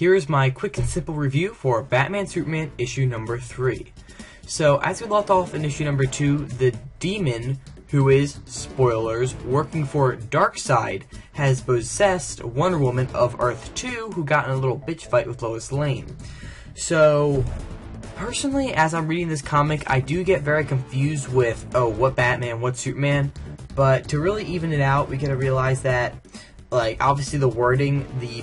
Here is my quick and simple review for Batman Superman issue number 3. So, as we left off in issue number 2, the demon, who is, spoilers, working for Darkseid, has possessed Wonder Woman of Earth 2, who got in a little bitch fight with Lois Lane. So, personally, as I'm reading this comic, I do get very confused with, oh, what Batman, what Superman, but to really even it out, we gotta realize that, like, obviously the wording, the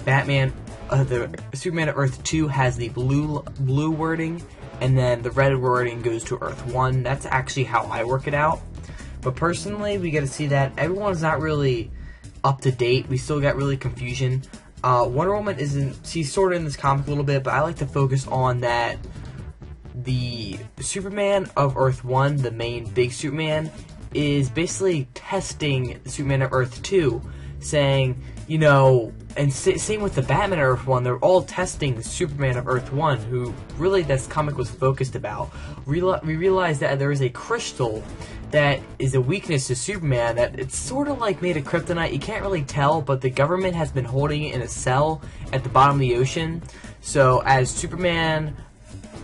Superman of Earth 2 has the blue wording, and then the red wording goes to Earth 1. That's actually how I work it out. But personally, we get to see that everyone's not really up to date. We still got really confusion. Wonder Woman she's sort of in this comic a little bit, but I like to focus on that the Superman of Earth 1, the main big Superman, is basically testing the Superman of Earth 2, saying, you know, and same with the Batman of Earth 1, they're all testing the Superman of Earth 1, who really this comic was focused about. We realized that there is a crystal that is a weakness to Superman, that it's sort of like made of kryptonite. You can't really tell, but the government has been holding it in a cell at the bottom of the ocean. So as Superman,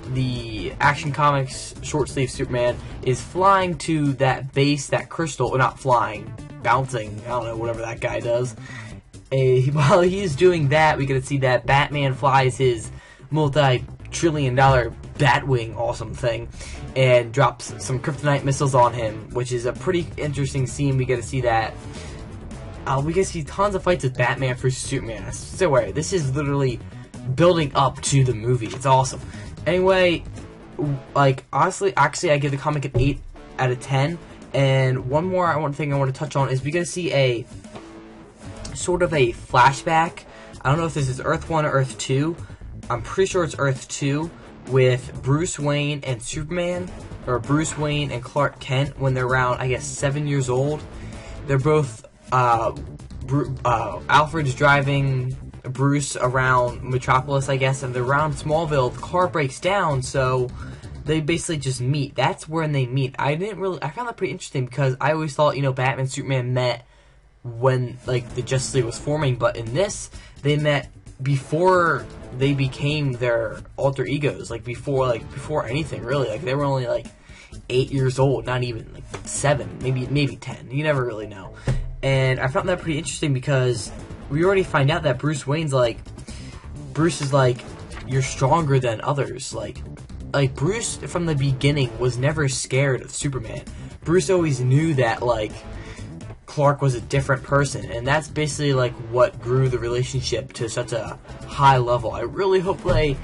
the Action Comics short sleeve Superman, is flying to that base, that crystal, or not flying, bouncing, I don't know, whatever that guy does. While he's doing that, we get to see that Batman flies his multi-trillion-dollar Batwing awesome thing and drops some kryptonite missiles on him, which is a pretty interesting scene. We get to see that. We get to see tons of fights with Batman versus Superman. So wait, this is literally building up to the movie. It's awesome. Anyway, like, honestly, actually, I give the comic an 8 out of 10. And one more thing I want to touch on is we get to see a sort of a flashback. I don't know if this is Earth 1 or Earth 2. I'm pretty sure it's Earth 2 with Bruce Wayne and Superman, or Bruce Wayne and Clark Kent when they're around, I guess, 7 years old. They're both, Alfred's driving Bruce around Metropolis, I guess, and they're around Smallville. The car breaks down, so they basically just meet. That's when they meet. I found that pretty interesting because I always thought, you know, Batman and Superman met when, like, the Justice League was forming, but in this, they met before they became their alter egos, like before anything really. Like, they were only like 8 years old, not even like 7, maybe 10. You never really know. And I found that pretty interesting because we already find out that Bruce is like, you're stronger than others. Like Bruce from the beginning was never scared of Superman. Bruce always knew that, like, Clark was a different person, and that's basically like what grew the relationship to such a high level. I really hope I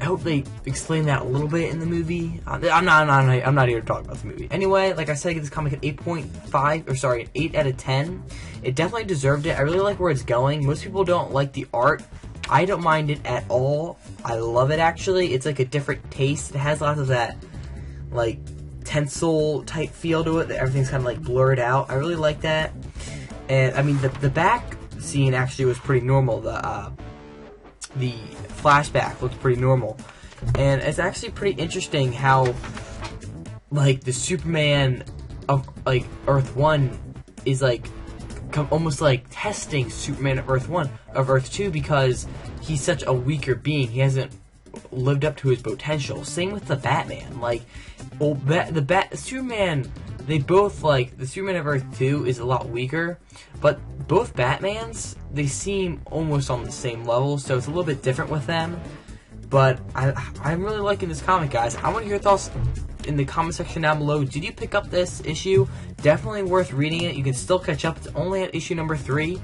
hope they explain that a little bit in the movie. I'm not here to talk about the movie. Anyway, like I said, I give this comic an 8.5, or sorry, an 8 out of 10. It definitely deserved it. I really like where it's going. Most people don't like the art. I don't mind it at all. I love it, actually. It's like a different taste. It has lots of that, like, tinsel type feel to it, that everything's kind of like blurred out. I really like that. And I mean, the back scene actually was pretty normal. The flashback looked pretty normal, and it's actually pretty interesting how, like, the Superman of, like, Earth 1 is like almost like testing Superman of Earth 2, because he's such a weaker being. He hasn't lived up to his potential. Same with the Batman. Like, well, Superman, they both, like, the Superman of Earth 2 is a lot weaker, but both Batmans, they seem almost on the same level, so it's a little bit different with them. But I'm really liking this comic, guys. I want to hear your thoughts in the comment section down below. Did you pick up this issue? Definitely worth reading it. You can still catch up. It's only at issue number 3.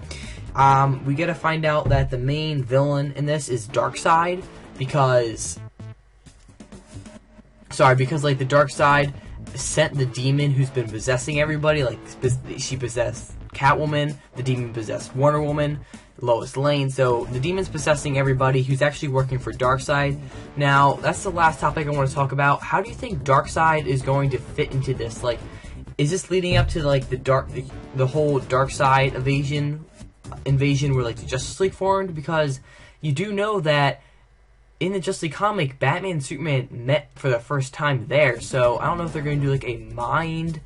We gotta find out that the main villain in this is Darkseid, because like, the Darkseid sent the demon who's been possessing everybody. Like, she possessed Catwoman, the demon possessed Wonder Woman, Lois Lane, so the demon's possessing everybody who's actually working for Darkseid. Now, that's the last topic I want to talk about. How do you think Darkseid is going to fit into this? Like, is this leading up to, like, the whole Darkseid invasion where, like, the Justice League formed? Because you do know that in the Justice League comic, Batman and Superman met for the first time there, so I don't know if they're going to do, like, a mind,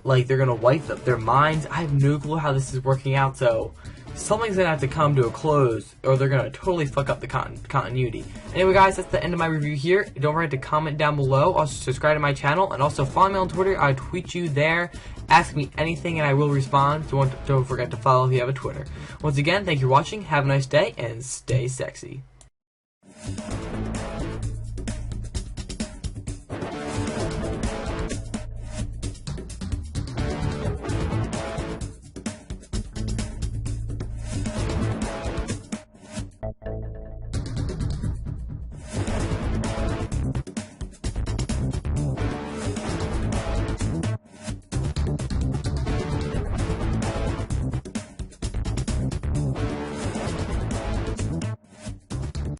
like, they're going to wipe their minds. I have no clue how this is working out, so something's gonna have to come to a close, or they're gonna totally fuck up the continuity. Anyway, guys, that's the end of my review here. Don't forget to comment down below. Also, subscribe to my channel, and also follow me on Twitter. I tweet you there. Ask me anything, and I will respond. So don't forget to follow if you have a Twitter. Once again, thank you for watching. Have a nice day, and stay sexy.